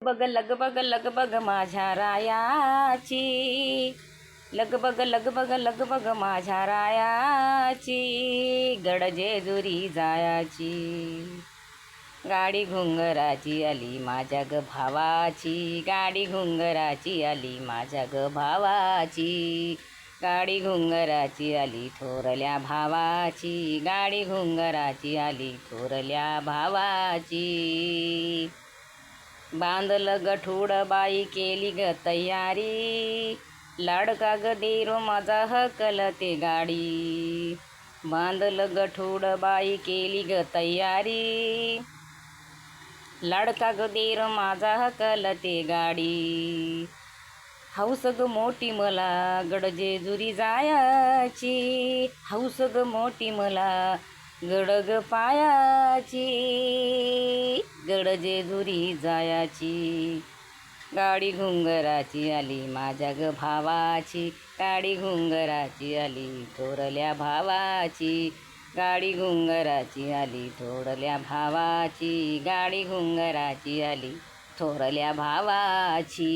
लगबग माझ्या रायाची, लगबग माझ्या रायाची, गड जेजुरी जायाची. गाडी घुंगराची आली माझ्या ग भावाची, गाडी घुंगराची आली माझ्या ग भावाची. गाडी घुंगराची आली थोरल्या भावाची, गाडी घुंगराची आली थोरल्या भावाची. बांधलं गठुड बाई केली ग तयारी, लाडका ग देरो माझा हकलते गाडी. बांधलं गठुड बाई केली ग तयारी, लाडका ग देर माझा हकलते गाडी. हौस ग मोठी मला गड जेजुरी जायाची, हौस ग मोठी मला गड ग पायाची, गड जेजुरी जायाची. गाडी घुंगराची आली माझ्या ग भावाची, गाडी घुंगराची आली थोरल्या भावाची. गाडी घुंगराची आली थोरल्या भावाची, गाडी घुंगराची आली थोरल्या भावाची.